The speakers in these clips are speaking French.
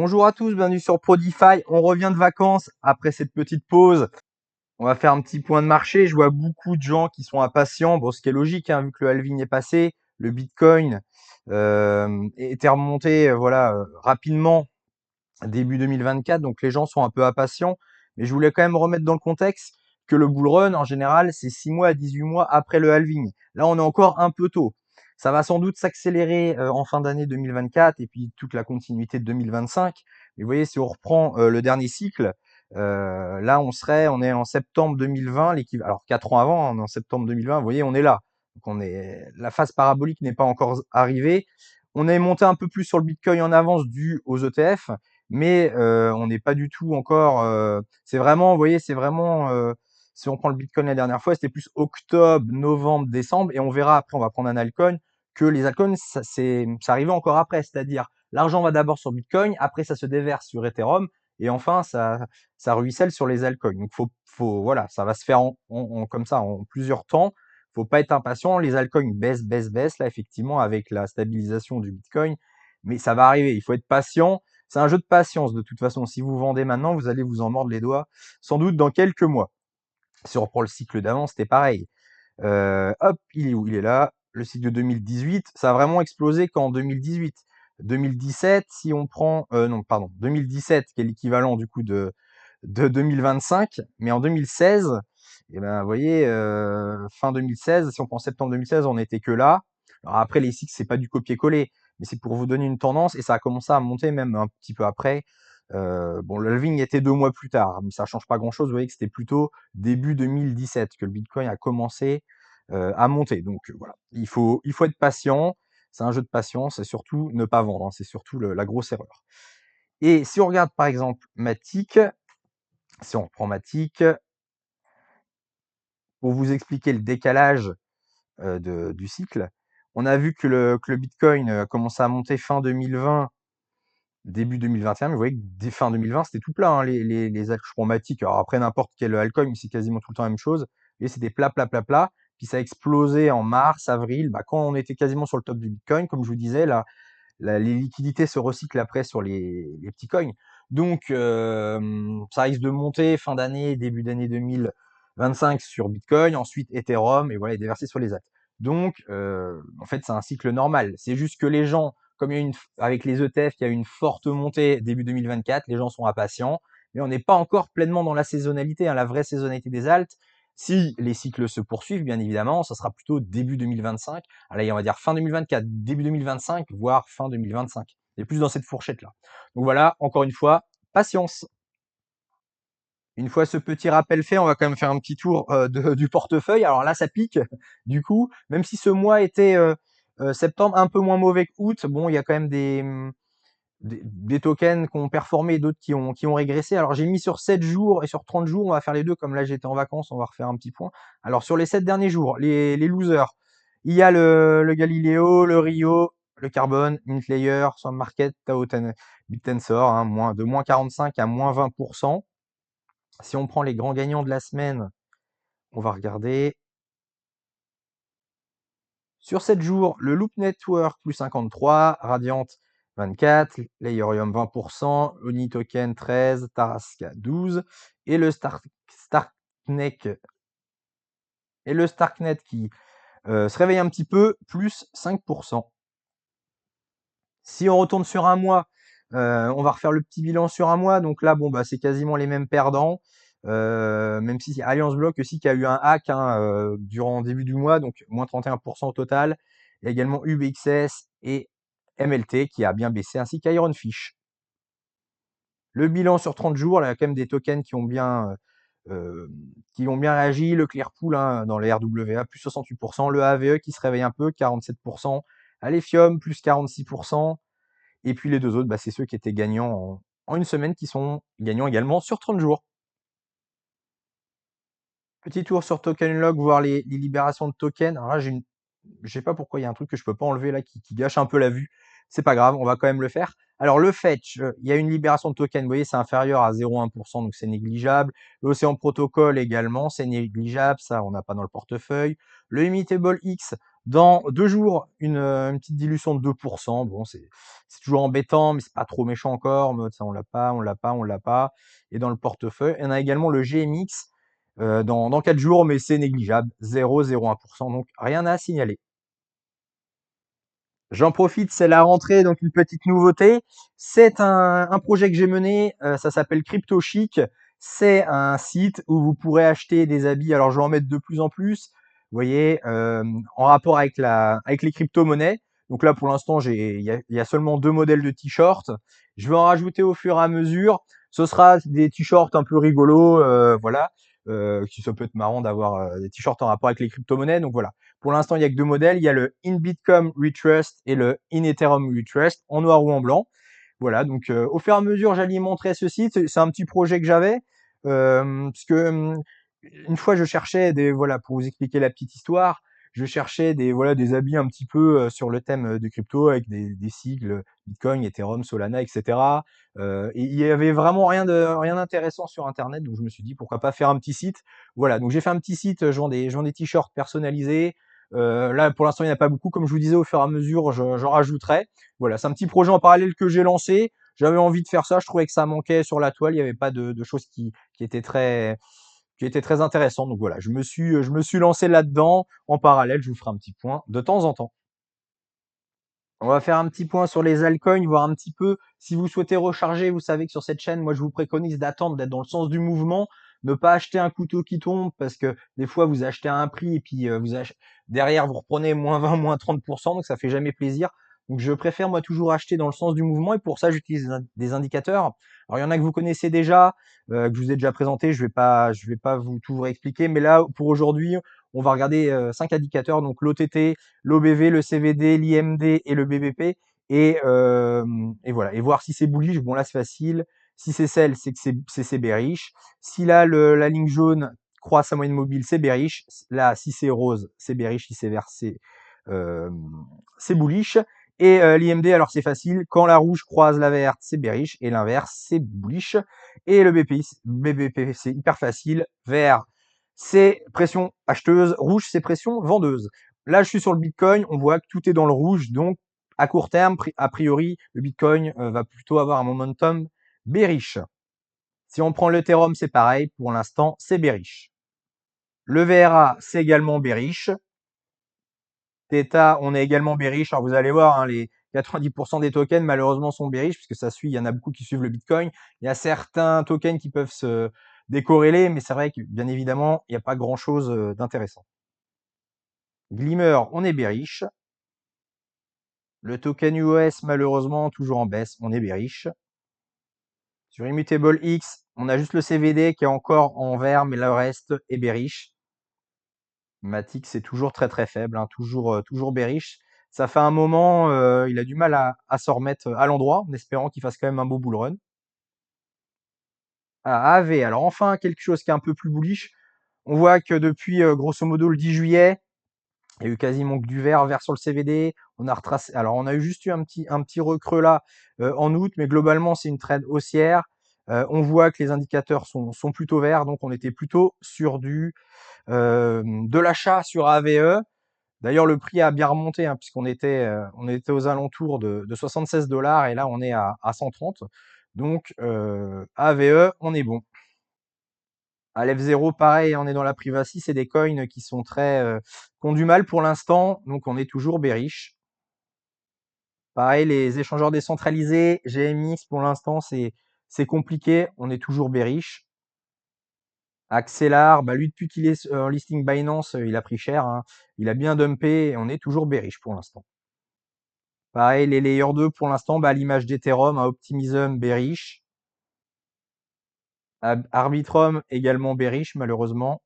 Bonjour à tous, bienvenue sur Prodify. On revient de vacances après cette petite pause. On va faire un petit point de marché. Je vois beaucoup de gens qui sont impatients. Bon, ce qui est logique, hein, vu que le halving est passé, le Bitcoin était remonté, rapidement début 2024. Donc les gens sont un peu impatients. Mais je voulais quand même remettre dans le contexte que le bull run, en général, c'est 6 mois à 18 mois après le halving. Là, on est encore un peu tôt. Ça va sans doute s'accélérer en fin d'année 2024 et puis toute la continuité de 2025. Mais vous voyez, si on reprend le dernier cycle, là, on est en septembre 2020, alors 4 ans avant, on est en septembre 2020. Vous voyez, on est là. Donc la phase parabolique n'est pas encore arrivée. On est monté un peu plus sur le Bitcoin en avance dû aux ETF, mais on n'est pas du tout encore. C'est vraiment, vous voyez, c'est vraiment. Si on prend le Bitcoin la dernière fois, c'était plus octobre, novembre, décembre, et on verra après. On va prendre un altcoin que les altcoins, ça arrivait encore après, c'est-à-dire l'argent va d'abord sur Bitcoin, après ça se déverse sur Ethereum, et enfin ça ruisselle sur les altcoins. Donc voilà, ça va se faire comme ça en plusieurs temps. Faut pas être impatient. Les altcoins baissent là effectivement avec la stabilisation du Bitcoin, mais ça va arriver. Il faut être patient. C'est un jeu de patience de toute façon. Si vous vendez maintenant, vous allez vous en mordre les doigts, sans doute dans quelques mois. Si on reprend le cycle d'avant, c'était pareil. Hop, il est où? Il est là. Le cycle de 2018, ça a vraiment explosé qu'en 2018. 2017, si on prend, non, pardon, 2017, qui est l'équivalent du coup de 2025, mais en 2016, et ben, vous voyez, fin 2016, si on prend septembre 2016, on n'était que là. Alors après, les cycles, c'est pas du copier-coller, mais c'est pour vous donner une tendance, et ça a commencé à monter même un petit peu après. Bon, le halving était 2 mois plus tard, mais ça change pas grand-chose. Vous voyez que c'était plutôt début 2017 que le Bitcoin a commencé à monter. Donc voilà, il faut être patient. C'est un jeu de patience et surtout ne pas vendre, hein. C'est surtout la grosse erreur. Et si on regarde par exemple Matic, si on reprend Matic, pour vous expliquer le décalage du cycle, on a vu que le Bitcoin a commencé à monter fin 2020, début 2021, mais vous voyez que dès fin 2020, c'était tout plat, hein, les altcoins. Je prends Matic, alors après n'importe quel altcoin, c'est quasiment tout le temps la même chose. Et c'était plat, plat, plat, plat. Puis ça a explosé en mars, avril, quand on était quasiment sur le top du Bitcoin, comme je vous disais, là, les liquidités se recyclent après sur les petits coins. Donc, ça risque de monter fin d'année, début d'année 2025 sur Bitcoin, ensuite Ethereum, et voilà, et déverser sur les actes. Donc, en fait, c'est un cycle normal. C'est juste que les gens, comme il y a avec les ETF, il y a eu une forte montée début 2024, les gens sont impatients, mais on n'est pas encore pleinement dans la saisonnalité, hein, la vraie saisonnalité des alts. Si les cycles se poursuivent, bien évidemment, ça sera plutôt début 2025. Allez, on va dire fin 2024, début 2025, voire fin 2025. Et plus dans cette fourchette-là. Donc voilà, encore une fois, patience. Une fois ce petit rappel fait, on va quand même faire un petit tour du portefeuille. Alors là, ça pique, du coup, même si ce mois était septembre un peu moins mauvais que août, bon, il y a quand même des tokens qui ont performé et d'autres qui ont régressé. Alors j'ai mis sur 7 jours et sur 30 jours, on va faire les deux, comme là j'étais en vacances, on va refaire un petit point. Alors sur les 7 derniers jours, les losers, il y a le Galileo, le Rio, le Carbone, Mintlayer, Sun Market, Bitensor, hein, de moins 45 à moins 20%. Si on prend les grands gagnants de la semaine, on va regarder. Sur 7 jours, le Loop Network plus 53, Radiant 24, l'Ethereum 20%, Oni Token 13, Tarasca 12 et le Starknet qui se réveille un petit peu plus 5%. Si on retourne sur un mois, on va refaire le petit bilan sur un mois. Donc là, bon, c'est quasiment les mêmes perdants. Même si Alliance Block aussi qui a eu un hack, hein, durant le début du mois, donc moins 31% au total. Il y a également UBXS et MLT qui a bien baissé, ainsi qu'Ironfish. Le bilan sur 30 jours, là, il y a quand même des tokens qui ont bien réagi. Le Clearpool, hein, dans les RWA, plus 68%. Le AVE qui se réveille un peu, 47%. Alephium, plus 46%. Et puis les deux autres, c'est ceux qui étaient gagnants en une semaine, qui sont gagnants également sur 30 jours. Petit tour sur TokenLog, voir les libérations de tokens. Alors là, je sais pas pourquoi il y a un truc que je peux pas enlever là qui gâche un peu la vue. C'est pas grave, on va quand même le faire. Alors le fetch, il y a une libération de tokens, vous voyez, c'est inférieur à 0,1%, donc c'est négligeable. L'Océan Protocol également, c'est négligeable, ça on n'a pas dans le portefeuille. Le Immutable X, Dans 2 jours, une petite dilution de 2. Bon, c'est toujours embêtant, mais c'est pas trop méchant encore, en mode ça on l'a pas, on l'a pas, on l'a pas. Et dans le portefeuille, on a également le GMX dans 4 jours, mais c'est négligeable, 0,01%, donc rien à signaler. J'en profite, c'est la rentrée, donc une petite nouveauté. C'est un projet que j'ai mené, ça s'appelle Crypto Chic. C'est un site où vous pourrez acheter des habits. Alors, je vais en mettre de plus en plus, vous voyez, en rapport avec les crypto-monnaies. Donc là, pour l'instant, il y a seulement 2 modèles de t-shirts. Je vais en rajouter au fur et à mesure. Ce sera des t-shirts un peu rigolos, voilà. Ça peut être marrant d'avoir des t-shirts en rapport avec les crypto-monnaies. Donc voilà. Pour l'instant, il y a que 2 modèles. Il y a le In Bitcoin Retrust et le In Ethereum Retrust en noir ou en blanc. Voilà, donc au fur et à mesure, j'alimenterai ce site. C'est un petit projet que j'avais, parce que une fois, je cherchais voilà, pour vous expliquer la petite histoire, je cherchais voilà, des habits un petit peu sur le thème de crypto avec des sigles Bitcoin, Ethereum, Solana, etc. Et il y avait vraiment rien d'intéressant sur Internet, donc je me suis dit pourquoi pas faire un petit site. Voilà, donc j'ai fait un petit site, je vends des t-shirts personnalisés. Là, pour l'instant, il n'y en a pas beaucoup. Comme je vous disais, au fur et à mesure, j'en rajouterai. Voilà, c'est un petit projet en parallèle que j'ai lancé. J'avais envie de faire ça. Je trouvais que ça manquait sur la toile. Il n'y avait pas de choses qui étaient très intéressantes. Donc voilà, je me suis lancé là-dedans. En parallèle, je vous ferai un petit point de temps en temps. On va faire un petit point sur les altcoins, voir un petit peu si vous souhaitez recharger. Vous savez que sur cette chaîne, moi, je vous préconise d'attendre, d'être dans le sens du mouvement, ne pas acheter un couteau qui tombe parce que des fois, vous achetez à un prix et puis derrière, vous reprenez moins 20, moins 30%, donc ça fait jamais plaisir. Donc, je préfère, moi, toujours acheter dans le sens du mouvement et pour ça, j'utilise des indicateurs. Alors, il y en a que vous connaissez déjà, que je vous ai déjà présenté. Je vais pas vous tout vous réexpliquer, mais là, pour aujourd'hui, on va regarder 5 indicateurs, donc l'OTT, l'OBV, le CVD, l'IMD et le BBP. Et voilà. Et voir si c'est bullish. Bon, là, c'est facile. Si c'est sell, c'est que c'est bearish. Si là, la ligne jaune croise sa moyenne mobile, c'est bearish. Là, si c'est rose, c'est bearish. Si c'est vert, euh, c'est bullish. Et l'IMD, alors c'est facile. Quand la rouge croise la verte, c'est bearish. Et l'inverse, c'est bullish. Et le BBP, c'est hyper facile. Vert, c'est pression acheteuse. Rouge, c'est pression vendeuse. Là, je suis sur le Bitcoin, on voit que tout est dans le rouge, donc à court terme, a priori, le Bitcoin va plutôt avoir un momentum bearish. Si on prend l'Ethereum, c'est pareil, pour l'instant, c'est bearish. Le VRA, c'est également bearish. Theta, on est également bearish. Alors vous allez voir, hein, les 90% des tokens, malheureusement, sont bearish, puisque ça suit, il y en a beaucoup qui suivent le Bitcoin. Il y a certains tokens qui peuvent se décorréler, mais c'est vrai que, bien évidemment, il n'y a pas grand-chose d'intéressant. Glimmer, on est bearish. Le token US, malheureusement, toujours en baisse, on est bearish. Sur Immutable X, on a juste le CVD qui est encore en vert, mais le reste est bearish. Matic, c'est toujours très très faible, hein, toujours bearish. Ça fait un moment, il a du mal à s'en remettre à l'endroit, en espérant qu'il fasse quand même un beau bull run. AV, alors enfin quelque chose qui est un peu plus bullish. On voit que depuis grosso modo le 10 juillet, il y a eu quasiment que du vert sur le CVD. On a retracé. Alors, on a juste eu un petit recreux là en août, mais globalement, c'est une trend haussière. On voit que les indicateurs sont plutôt verts, donc on était plutôt sur de l'achat sur AVE. D'ailleurs, le prix a bien remonté, hein, puisqu'on était aux alentours de 76 $ et là, on est à 130. Donc, AVE, on est bon. À l'F0, pareil, on est dans la privacy, c'est des coins qui sont qui ont du mal pour l'instant, donc on est toujours bearish. Pareil, les échangeurs décentralisés, GMX, pour l'instant, c'est compliqué, on est toujours bearish. Axelar, bah lui, depuis qu'il est en listing Binance, il a pris cher, hein. Il a bien dumpé, et on est toujours bearish pour l'instant. Pareil, les Layer 2, pour l'instant, bah, à l'image d'Ethereum, à Optimism, bearish. Arbitrum, également bearish, malheureusement.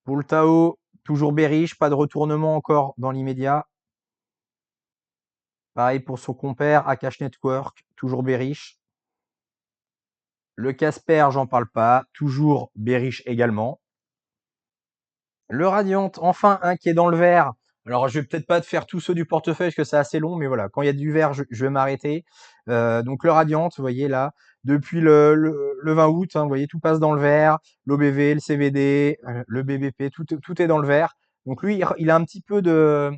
Pour le Tao, toujours bearish, pas de retournement encore dans l'immédiat. Pareil pour son compère, Akash Network, toujours bearish. Le Casper, j'en parle pas, toujours bearish également. Le Radiant, enfin un qui est dans le vert. Alors, je vais peut-être pas te faire tous ceux du portefeuille parce que c'est assez long, mais voilà, quand il y a du vert, je vais m'arrêter. Donc le Radiant, vous voyez là, depuis le 20 août, hein, vous voyez, tout passe dans le vert. L'OBV, le CVD, le BBP, tout est dans le vert. Donc lui, il a un petit peu de...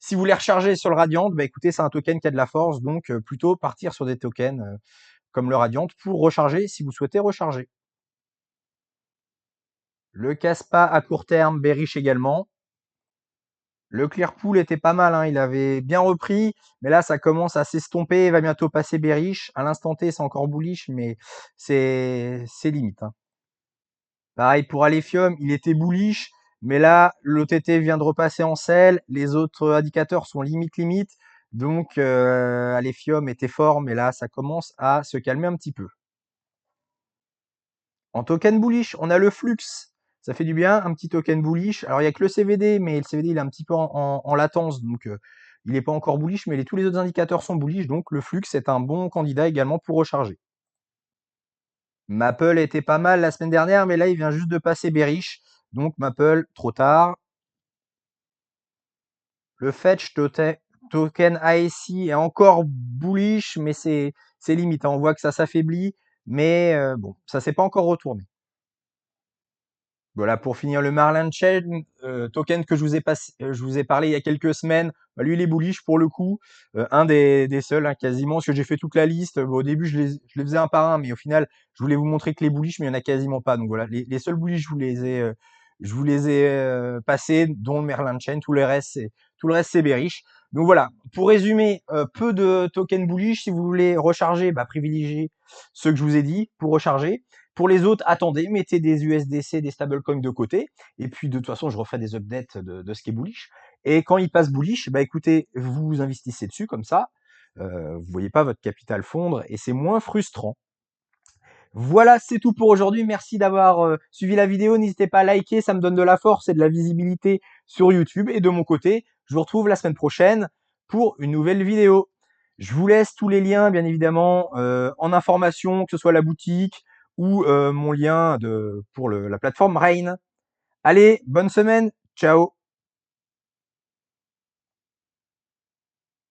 Si vous voulez recharger sur le Radiant, bah écoutez, c'est un token qui a de la force, donc plutôt partir sur des tokens comme le Radiant pour recharger si vous souhaitez recharger. Le Caspa à court terme, bearish également. Le Clearpool était pas mal, hein, il avait bien repris, mais là ça commence à s'estomper, il va bientôt passer bearish. À l'instant T, c'est encore bullish, mais c'est limite, hein. Pareil pour Alephium, il était bullish, mais là l'OTT vient de repasser en sell, les autres indicateurs sont limite, donc Alephium était fort, mais là ça commence à se calmer un petit peu. En token bullish, on a le Flux. Ça fait du bien, un petit token bullish. Alors, il n'y a que le CVD, mais le CVD, il est un petit peu en latence. Donc, il n'est pas encore bullish, mais tous les autres indicateurs sont bullish. Donc, le Flux est un bon candidat également pour recharger. Maple était pas mal la semaine dernière, mais là, il vient juste de passer bearish. Donc, Maple, trop tard. Le Fetch token ASI est encore bullish, mais c'est limite, hein. On voit que ça s'affaiblit, mais bon, ça s'est pas encore retourné. Voilà, pour finir, le Marlin Chain, token que je vous ai parlé il y a quelques semaines, bah, lui, il est bullish pour le coup. Un des seuls, hein, quasiment, parce que j'ai fait toute la liste. Bon, au début, je les faisais un par un, mais au final, je voulais vous montrer que les bullish, mais il y en a quasiment pas. Donc voilà, les seuls bullish, je vous les ai passés, dont le Merlin Chain. Tout le reste, c'est bearish. Donc voilà, pour résumer, peu de tokens bullish. Si vous voulez recharger, bah, privilégiez ceux que je vous ai dit pour recharger. Pour les autres, attendez, mettez des USDC, des stablecoins de côté. Et puis, de toute façon, je referai des updates de ce qui est bullish. Et quand il passe bullish, bah écoutez, vous investissez dessus comme ça. Vous voyez pas votre capital fondre et c'est moins frustrant. Voilà, c'est tout pour aujourd'hui. Merci d'avoir suivi la vidéo. N'hésitez pas à liker, ça me donne de la force et de la visibilité sur YouTube. Et de mon côté, je vous retrouve la semaine prochaine pour une nouvelle vidéo. Je vous laisse tous les liens, bien évidemment, en information, que ce soit la boutique ou mon lien pour la plateforme Rain. Allez, bonne semaine. Ciao.